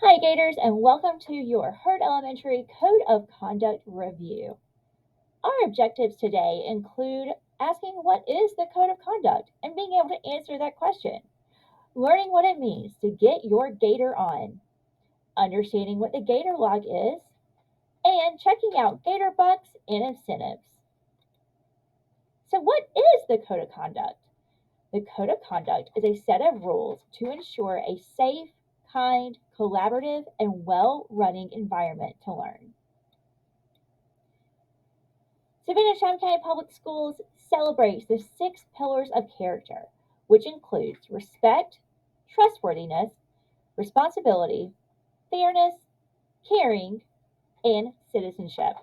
Hi, Gators, and welcome to your Herd Elementary Code of Conduct Review. Our objectives today include asking what is the Code of Conduct and being able to answer that question, learning what it means to get your Gator on, understanding what the Gator log is, and checking out Gator bucks and incentives. So, what is the Code of Conduct? The Code of Conduct is a set of rules to ensure a safe, kind, collaborative, and well running environment to learn. Savannah County Public Schools celebrates the 6 pillars of character, which includes respect, trustworthiness, responsibility, fairness, caring, and citizenship.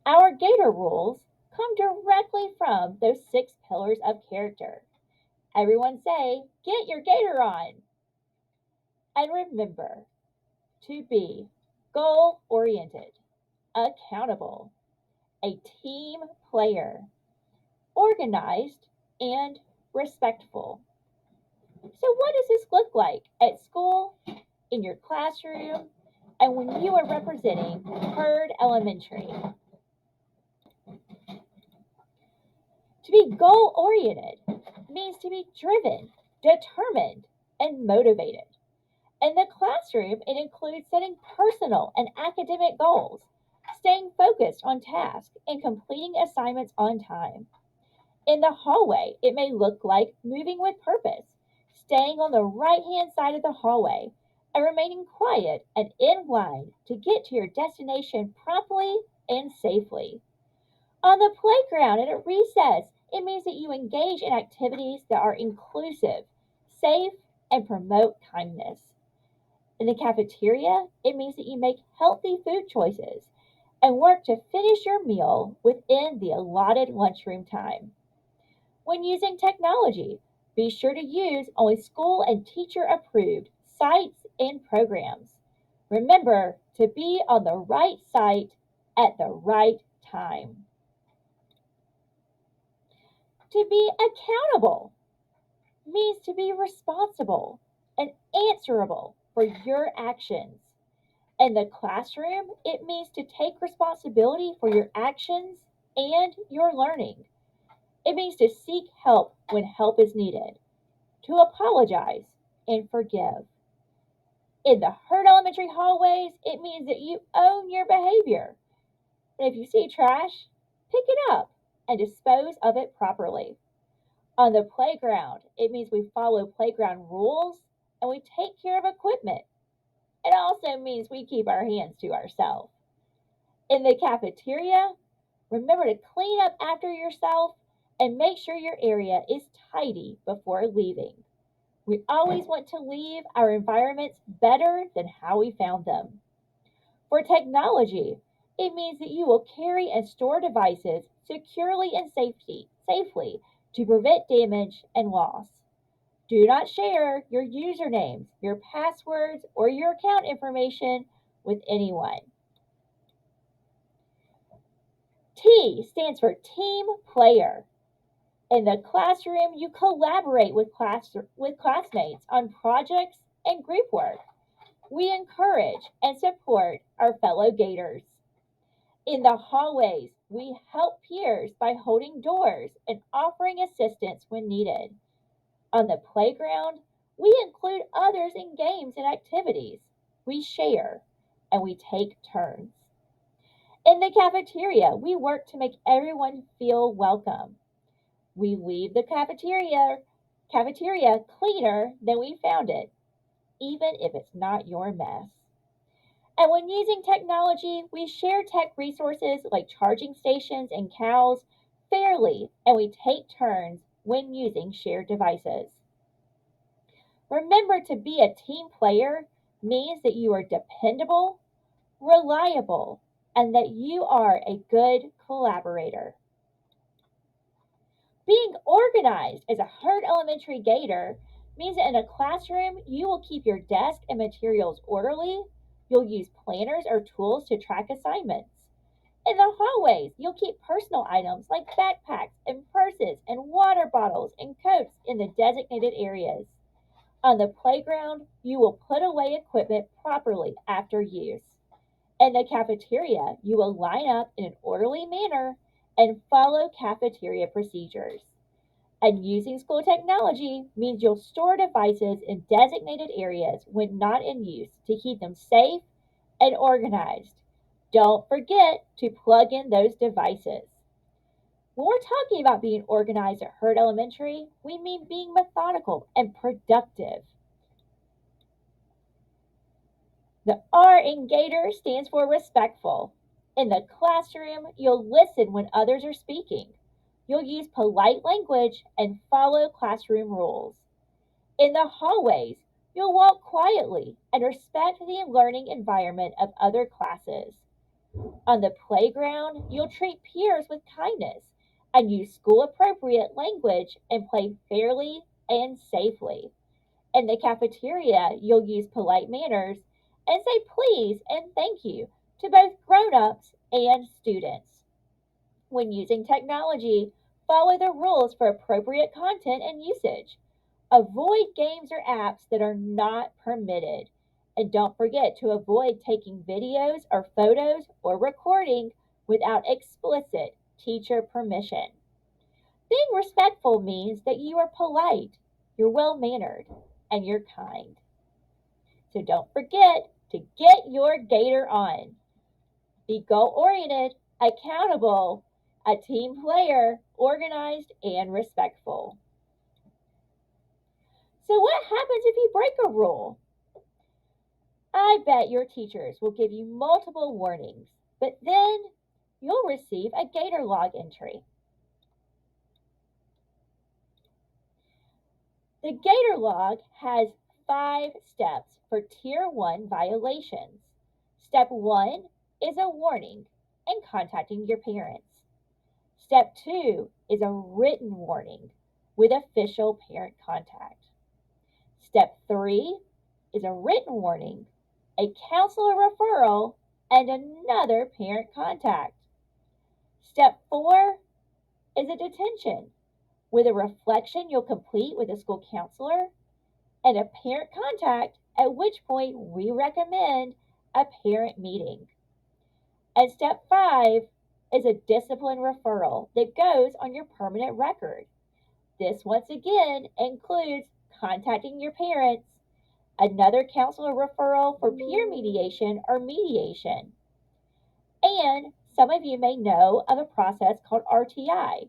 Our Gator rules come directly from those 6 pillars of character. Everyone say, get your Gator on! And remember to be goal oriented, accountable, a team player, organized, and respectful. So, what does this look like at school, in your classroom, and when you are representing Herd Elementary? To be goal oriented means to be driven, determined, and motivated. In the classroom, it includes setting personal and academic goals, staying focused on tasks, and completing assignments on time. In the hallway, it may look like moving with purpose, staying on the right hand side of the hallway, and remaining quiet and in line to get to your destination promptly and safely. On the playground and at recess, it means that you engage in activities that are inclusive, safe, and promote kindness. In the cafeteria, it means that you make healthy food choices and work to finish your meal within the allotted lunchroom time. When using technology, be sure to use only school and teacher approved sites and programs. Remember to be on the right site at the right time. To be accountable means to be responsible and answerable for your actions. In the classroom, it means to take responsibility for your actions and your learning. It means to seek help when help is needed, to apologize and forgive. In the Herd Elementary hallways, it means that you own your behavior. And if you see trash, pick it up and dispose of it properly. On the playground, it means we follow playground rules and we take care of equipment. It also means we keep our hands to ourselves. In the cafeteria, remember to clean up after yourself and make sure your area is tidy before leaving. We always want to leave our environments better than how we found them. For technology, it means that you will carry and store devices securely and safely to prevent damage and loss. Do not share your usernames, your passwords, or your account information with anyone. T stands for team player. In the classroom, you collaborate with classmates on projects and group work. We encourage and support our fellow Gators. In the hallways, we help peers by holding doors and offering assistance when needed. On the playground, we include others in games and activities. We share and we take turns. In the cafeteria, we work to make everyone feel welcome. We leave the cafeteria cleaner than we found it, even if it's not your mess. And when using technology, we share tech resources like charging stations and cows fairly, and we take turns when using shared devices. Remember to be a team player means that you are dependable, reliable, and that you are a good collaborator. Being organized as a Herd Elementary Gator means that in a classroom, you will keep your desk and materials orderly. You'll use planners or tools to track assignments. In the hallways, you'll keep personal items like backpacks and purses and water bottles and coats in the designated areas. On the playground, you will put away equipment properly after use. In the cafeteria, you will line up in an orderly manner and follow cafeteria procedures. And using school technology means you'll store devices in designated areas when not in use to keep them safe and organized. Don't forget to plug in those devices. When we're talking about being organized at Hurd Elementary, we mean being methodical and productive. The R in Gator stands for respectful. In the classroom, you'll listen when others are speaking. You'll use polite language and follow classroom rules. In the hallways, you'll walk quietly and respect the learning environment of other classes. On the playground, you'll treat peers with kindness and use school appropriate language and play fairly and safely. In the cafeteria, you'll use polite manners and say please and thank you to both grown ups and students. When using technology, follow the rules for appropriate content and usage. Avoid games or apps that are not permitted. And don't forget to avoid taking videos or photos or recording without explicit teacher permission. Being respectful means that you are polite, you're well mannered, and you're kind. So don't forget to get your Gator on. Be goal oriented, accountable, a team player, organized, and respectful. So, what happens if you break a rule? I bet your teachers will give you multiple warnings, but then you'll receive a Gator log entry. The Gator log has 5 steps for Tier 1 violations. Step 1 is a warning and contacting your parents. Step 2 is a written warning with official parent contact. Step 3 is a written warning, a counselor referral, and another parent contact. Step 4 is a detention with a reflection you'll complete with a school counselor and a parent contact, at which point we recommend a parent meeting. And step 5 is a discipline referral that goes on your permanent record. This once again includes contacting your parents, another counselor referral for peer mediation or mediation. And some of you may know of a process called RTI.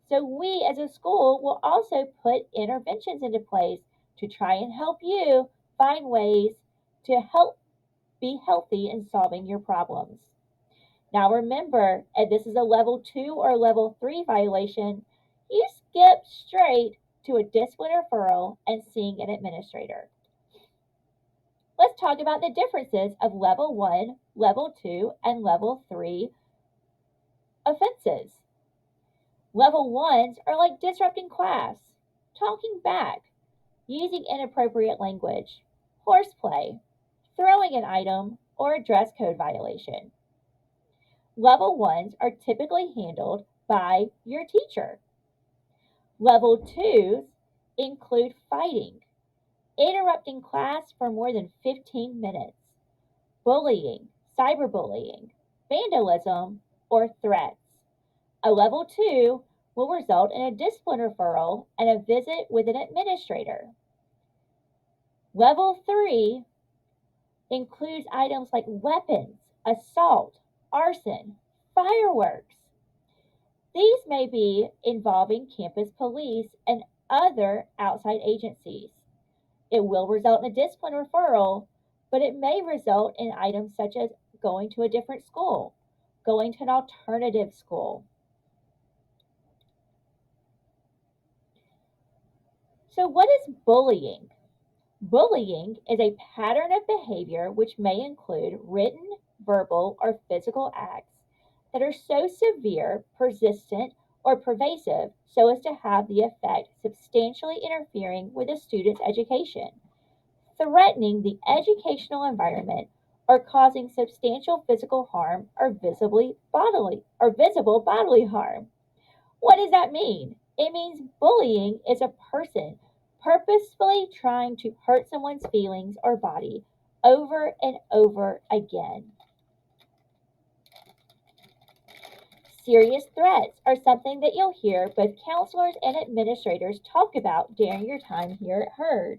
So we as a school will also put interventions into place to try and help you find ways to help be healthy in solving your problems. Now remember, if this is a level 2 or level 3 violation, you skip straight to a discipline referral and seeing an administrator. Let's talk about the differences of level 1, level 2, and level 3 offenses. Level 1s are like disrupting class, talking back, using inappropriate language, horseplay, throwing an item, or a dress code violation. Level 1s are typically handled by your teacher. Level 2s include fighting, interrupting class for more than 15 minutes, bullying, cyberbullying, vandalism, or threats. A level 2 will result in a discipline referral and a visit with an administrator. Level 3 includes items like weapons, assault, arson, fireworks. These may be involving campus police and other outside agencies. It will result in a discipline referral, but it may result in items such as going to a different school, going to an alternative school. So, what is bullying? Bullying is a pattern of behavior which may include written, verbal, or physical acts that are so severe, persistent, or pervasive so as to have the effect substantially interfering with a student's education, threatening the educational environment, or causing substantial physical harm or visible bodily harm. What does that mean? It means bullying is a person purposefully trying to hurt someone's feelings or body over and over again. Serious threats are something that you'll hear both counselors and administrators talk about during your time here at Herd.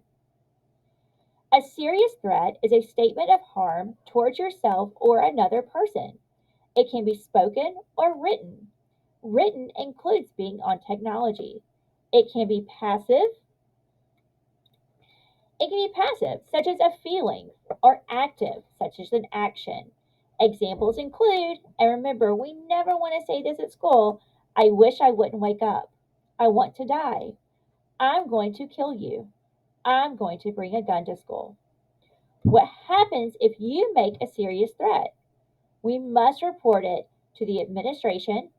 A serious threat is a statement of harm towards yourself or another person. It can be spoken or written. Written includes being on technology. It can be passive. It can be passive, such as a feeling, or active, such as an action. Examples include, and remember, we never want to say this at school, I wish I wouldn't wake up. I want to die. I'm going to kill you. I'm going to bring a gun to school. What happens if you make a serious threat? We must report it to the administration,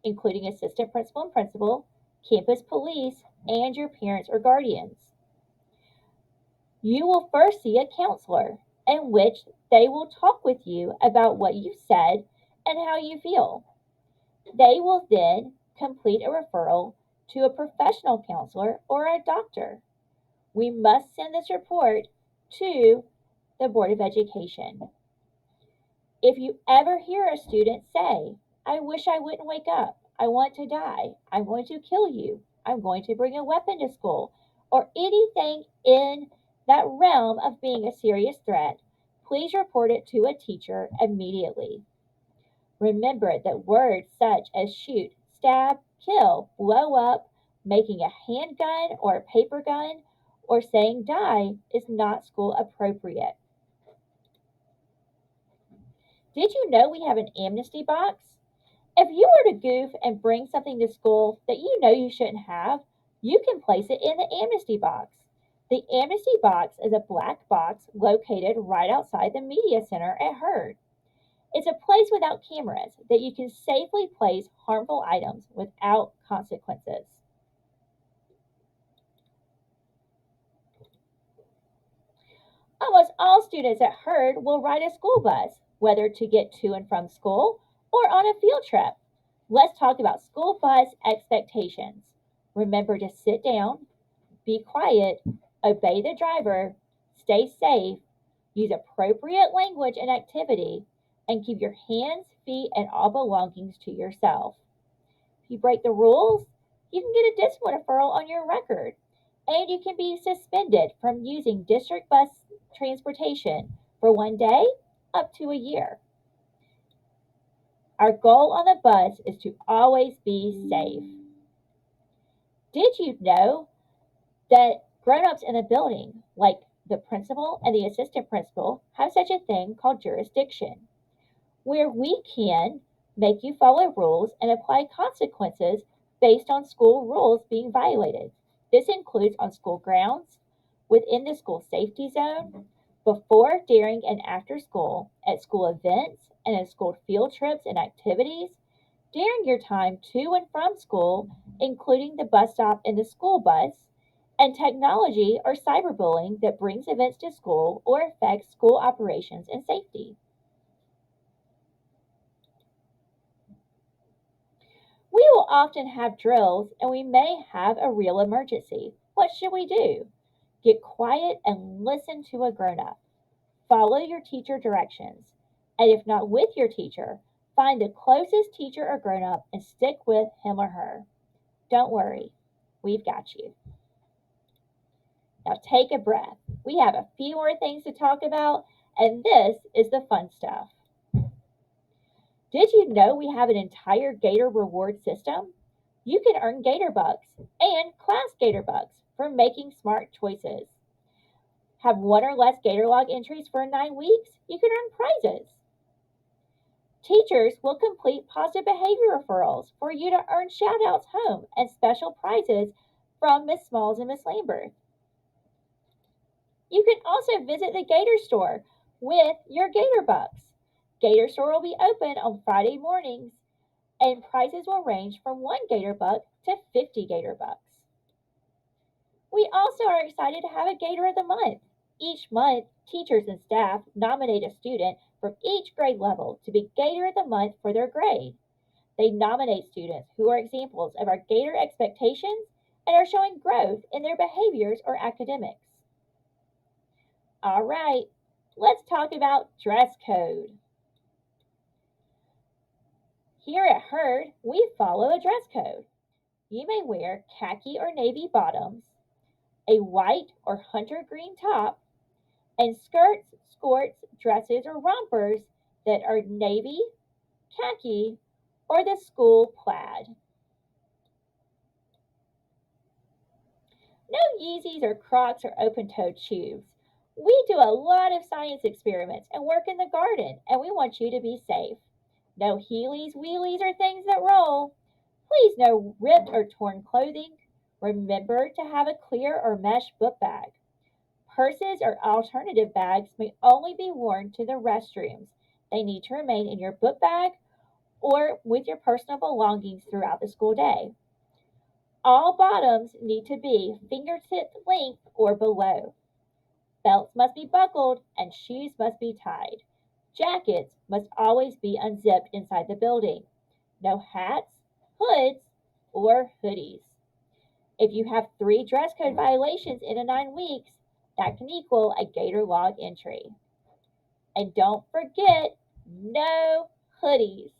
including assistant principal and principal, campus police, and your parents or guardians. You will first see a counselor, in which they will talk with you about what you said and how you feel. They will then complete a referral to a professional counselor or a doctor. We must send this report to the Board of Education. If you ever hear a student say, I wish I wouldn't wake up, I want to die, I'm going to kill you, I'm going to bring a weapon to school, or anything in that realm of being a serious threat, please report it to a teacher immediately. Remember that words such as shoot, stab, kill, blow up, making a handgun or a paper gun, or saying die is not school appropriate. Did you know we have an amnesty box? If you were to goof and bring something to school that you know you shouldn't have, you can place it in the amnesty box. The amnesty box is a black box located right outside the media center at Herd. It's a place without cameras that you can safely place harmful items without consequences. Almost all students at Herd will ride a school bus, whether to get to and from school or on a field trip. Let's talk about school bus expectations. Remember to sit down, be quiet, obey the driver, stay safe, use appropriate language and activity, and keep your hands, feet, and all belongings to yourself. If you break the rules, you can get a discipline referral on your record, and you can be suspended from using district bus transportation for 1 day up to a year. Our goal on the bus is to always be safe. Did you know that grown-ups in the building, like the principal and the assistant principal, have such a thing called jurisdiction, where we can make you follow rules and apply consequences based on school rules being violated. This includes on school grounds, within the school safety zone, before, during, and after school, at school events, and in school field trips and activities, during your time to and from school, including the bus stop and the school bus, and technology or cyberbullying that brings events to school or affects school operations and safety. We will often have drills and we may have a real emergency. What should we do? Get quiet and listen to a grown up. Follow your teacher directions. And if not with your teacher, find the closest teacher or grown up and stick with him or her. Don't worry, we've got you. Now take a breath. We have a few more things to talk about, and this is the fun stuff. Did you know we have an entire Gator reward system? You can earn Gator Bucks and Class Gator Bucks for making smart choices. Have one or less Gator log entries for 9 weeks? You can earn prizes. Teachers will complete positive behavior referrals for you to earn shout outs home and special prizes from Miss Smalls and Miss Lambert. You can also visit the Gator store with your Gator Bucks. Gator store will be open on Friday mornings, and prices will range from 1 Gator Buck to 50 Gator Bucks. We also are excited to have a Gator of the Month. Each month, teachers and staff nominate a student from each grade level to be Gator of the Month for their grade. They nominate students who are examples of our Gator expectations and are showing growth in their behaviors or academics. All right, let's talk about dress code. Here at Herd, we follow a dress code. You may wear khaki or navy bottoms, a white or hunter green top, and skirts, skirts, dresses, or rompers that are navy, khaki, or the school plaid. No Yeezys or Crocs or open-toed shoes. We do a lot of science experiments and work in the garden, and we want you to be safe. No Heelys, wheelies, or things that roll. Please no ripped or torn clothing. Remember to have a clear or mesh book bag. Purses or alternative bags may only be worn to the restrooms. They need to remain in your book bag or with your personal belongings throughout the school day. All bottoms need to be fingertip length or below. Belts must be buckled and shoes must be tied. Jackets must always be unzipped inside the building. No hats, hoods, or hoodies. If you have 3 dress code violations in 9 weeks, that can equal a Gator log entry. And don't forget, no hoodies.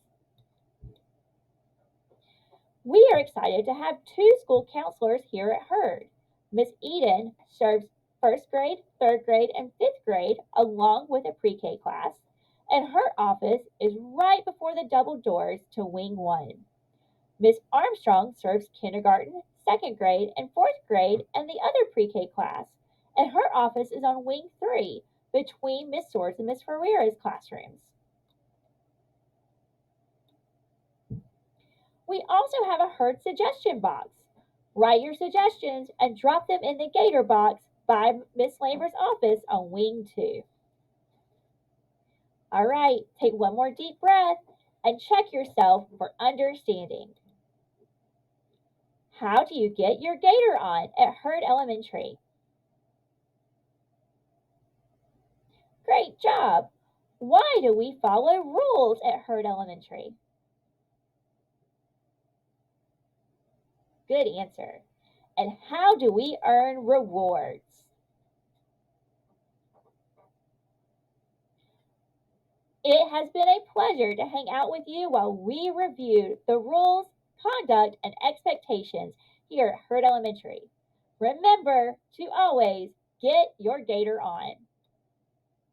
We are excited to have 2 school counselors here at Herd. Miss Eden serves 1st grade, 3rd grade, and 5th grade along with a pre-K class, and her office is right before the double doors to Wing 1. Miss Armstrong serves kindergarten, 2nd grade, and 4th grade and the other pre-K class, and her office is on Wing 3 between Miss Swords and Miss Ferreira's classrooms. We also have a Herd suggestion box. Write your suggestions and drop them in the Gator box by Miss Lambert's office on Wing 2. All right, take one more deep breath and check yourself for understanding. How do you get your Gator on at Herd Elementary? Great job! Why do we follow rules at Herd Elementary? Good answer. And how do we earn rewards? It has been a pleasure to hang out with you while we reviewed the rules, conduct, and expectations here at Herd Elementary. Remember to always get your Gator on.